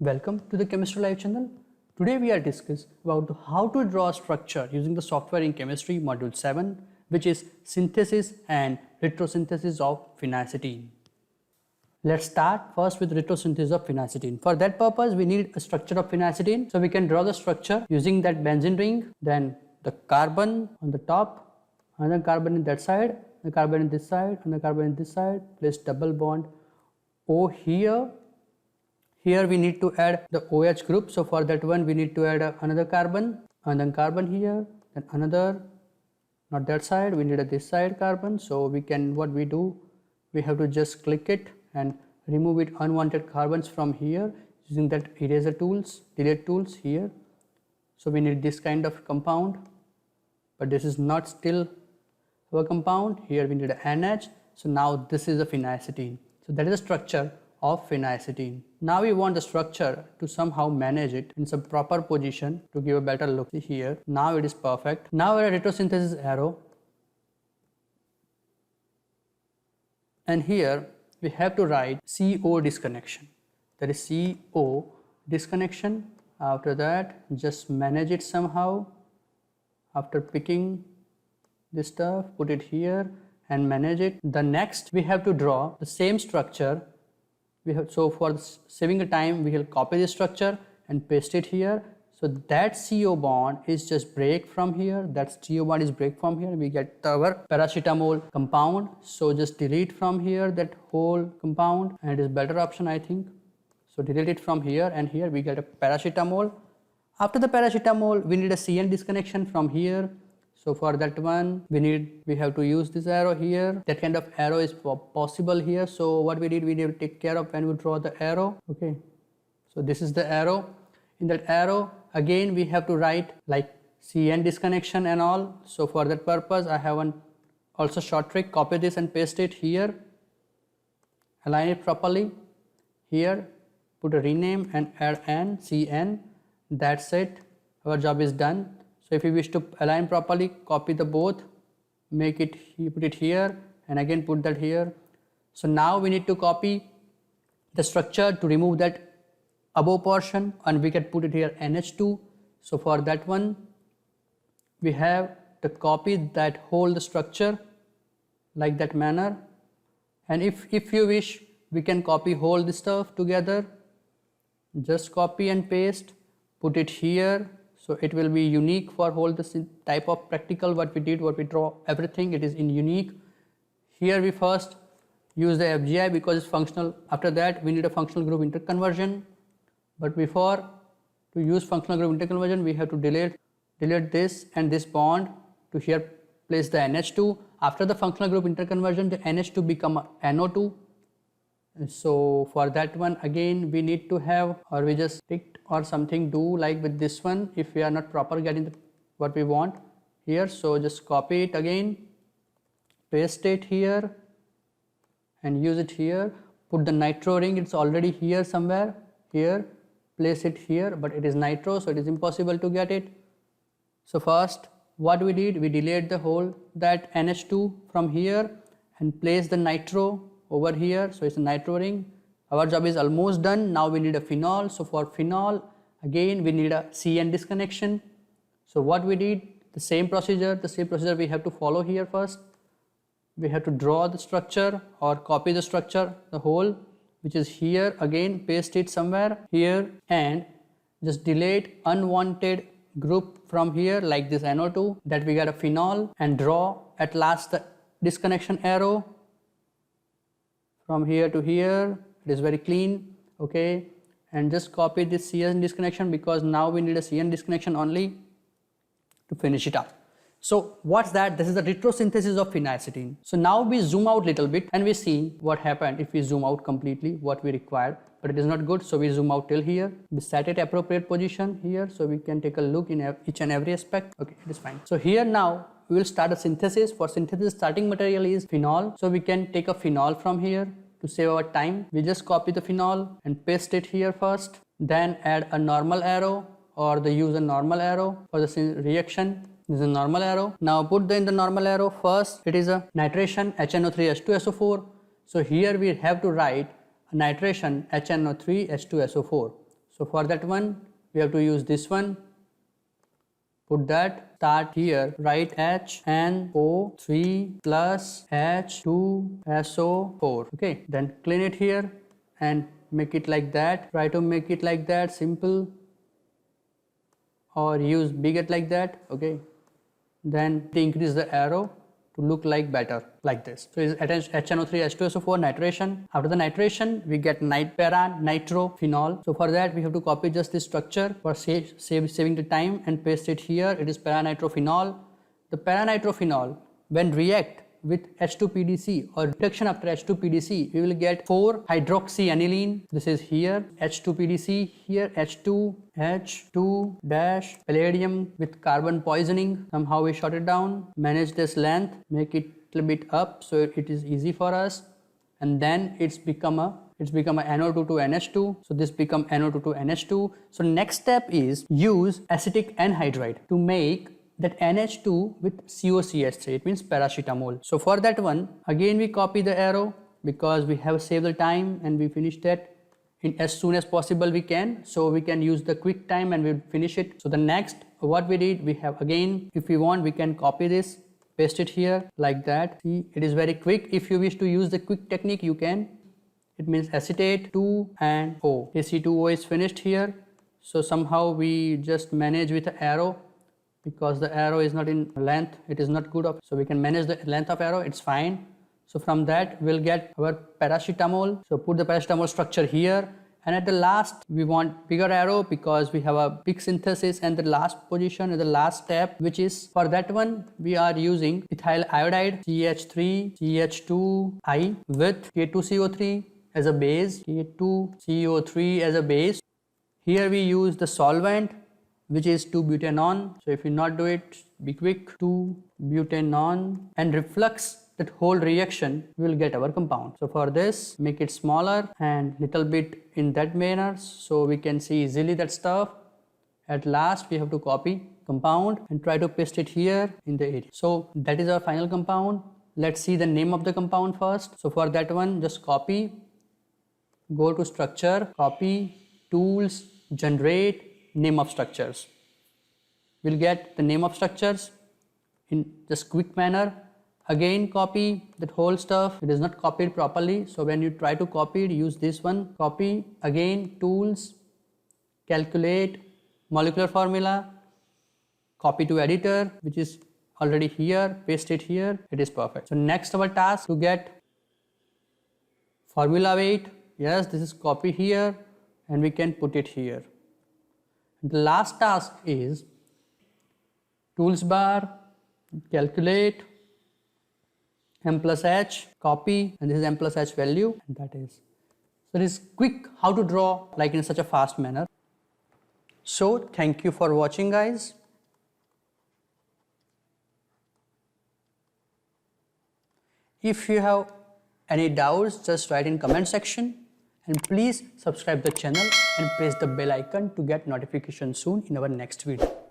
Welcome to the Chemistry Live channel. Today we are discussing about how to draw a structure using the software in chemistry module 7, which is synthesis and retrosynthesis of phenacetin. Let's start first with retrosynthesis of phenacetin. For that purpose we need a structure of phenacetin, so we can draw the structure using that benzene ring, then the carbon on the top, another carbon in that side, the carbon in this side, and the carbon in this side, place double bond O here. Here we need to add the OH group, so for that one we need to add another carbon, and then carbon here, then another, not that side, we need this side carbon. So we can, what we do, we have to just click it and remove it unwanted carbons from here using that eraser tools, delete tools here. So we need this kind of compound, but this is not still our compound. Here we need an NH, so now this is a phenacetin. So that is the structure of phenacetin. Now we want the structure to somehow manage it in some proper position to give a better look. See here, now it is perfect. Now we are retrosynthesis arrow, and here we have to write CO disconnection. That is CO disconnection. After that, just manage it somehow. After picking this stuff, put it here and manage it. The next we have to draw the same structure. So for saving the time, we will copy this structure and paste it here. So that CO bond is just break from here. That CO bond is break from here. We get our paracetamol compound. So just delete from here that whole compound, and it is better option, I think. So delete it from here, and here we get a paracetamol. After the paracetamol, we need a CN disconnection from here. So for that one, we have to use this arrow here. That kind of arrow is possible here. So what we need to take care of when we draw the arrow. Okay, so this is the arrow. In that arrow, again we have to write like CN disconnection and all. So for that purpose, I have also short trick. Copy this and paste it here. Align it properly. Here, put a rename and add N, CN. That's it. Our job is done. So if you wish to align properly, copy the both, make it, put it here, and again put that here. So now we need to copy the structure to remove that above portion, and we can put it here NH2. So for that one, we have to copy that whole structure like that manner. And if you wish, we can copy whole this stuff together. Just copy and paste, put it here. So it will be unique for whole this type of practical what we draw everything, it is in unique. Here we first use the FGI because it's functional. After that we need a functional group interconversion. But before to use functional group interconversion, we have to delete this and this bond to here place the NH2. After the functional group interconversion, the NH2 become a NO2. So for that one again we need to have, or we just picked or something do like with this one if we are not proper getting what we want here. So just copy it again, paste it here and use it here. Put the nitro ring, it's already here somewhere, here, place it here, but it is nitro, so it is impossible to get it. So first what we did, we delete the whole that NH2 from here and place the nitro over here. So it's a nitro ring. Our job is almost done. Now we need a phenol. So for phenol, again we need a CN disconnection. So what we did, the same procedure we have to follow here first. We have to draw the structure or copy the structure, the whole, which is here, again paste it somewhere here and just delete unwanted group from here like this NO2 that we got a phenol, and draw at last the disconnection arrow from here to here. It is very clean. Okay, and just copy this CN disconnection because now we need a CN disconnection only to finish it up. So what's that? This is the retrosynthesis of phenacetin. So now we zoom out little bit and we see what happened if we zoom out completely, what we required, but it is not good. So we zoom out till here. We set it appropriate position here so we can take a look in each and every aspect. Okay, it is fine. So here now we will start a synthesis. For synthesis, starting material is phenol. So we can take a phenol from here. To save our time, we just copy the phenol and paste it here first, then add a normal arrow or use a normal arrow for the reaction. This is a normal arrow. Now put in the normal arrow first, it is a nitration HNO3H2SO4. So here we have to write a nitration HNO3H2SO4. So for that one, we have to use this one. Put that, start here, write HNO3 plus H2SO4. Okay, then clean it here and make it like that. Try to make it like that, simple, or use bigger like that. Okay, then increase the arrow to look like better, like this. So it's HNO3 H2SO4 nitration. After the nitration, we get para nitrophenol. So for that, we have to copy just this structure for saving the time and paste it here. It is para nitrophenol. The para nitrophenol, when react with H2PDC or reduction after H2PDC, we will get 4-hydroxyaniline. This is here H2PDC, here H2 dash palladium with carbon poisoning. Somehow we short it down, manage this length, make it a little bit up so it is easy for us, and then it's become a NO2,2NH2. So this become NO2,2NH2. So next step is use acetic anhydride to make that NH2 with COCH3, it means paracetamol. So for that one, again we copy the arrow because we have saved the time and we finished that in as soon as possible we can. So we can use the quick time and we'll finish it. So the next, what we did, we have again, if we want, we can copy this, paste it here like that. See, it is very quick. If you wish to use the quick technique, you can. It means acetate 2 and O. AC2O is finished here. So somehow we just manage with the arrow, because the arrow is not in length, it is not good. So we can manage the length of arrow, it's fine. So from that we'll get our paracetamol. So put the paracetamol structure here, and at the last we want bigger arrow because we have a big synthesis, and the last position is the last step, which is for that one we are using ethyl iodide CH3 CH2I with K2CO3 as a base, K2CO3 as a base. Here we use the solvent, which is 2-butanone. So if you not do it, be quick, 2-butanone, and reflux that whole reaction, we will get our compound. So for this, make it smaller and little bit in that manner so we can see easily that stuff. At last, we have to copy compound and try to paste it here in the area. So that is our final compound. Let's see the name of the compound first. So for that one, just copy, go to structure, copy, tools, generate, name of structures. We'll get the name of structures in just quick manner. Again copy that whole stuff. It is not copied properly, so when you try to copy it, use this one. Copy, again tools, calculate, molecular formula, copy to editor, which is already here, paste it here, it is perfect. So next our task to get formula weight. Yes, this is copy here and we can put it here. The last task is tools bar, calculate, M plus H, copy, and this is M plus H value, and that is. So it is quick how to draw like in such a fast manner. So thank you for watching, guys. If you have any doubts, just write in comment section. And please subscribe the channel and press the bell icon to get notification soon in our next video.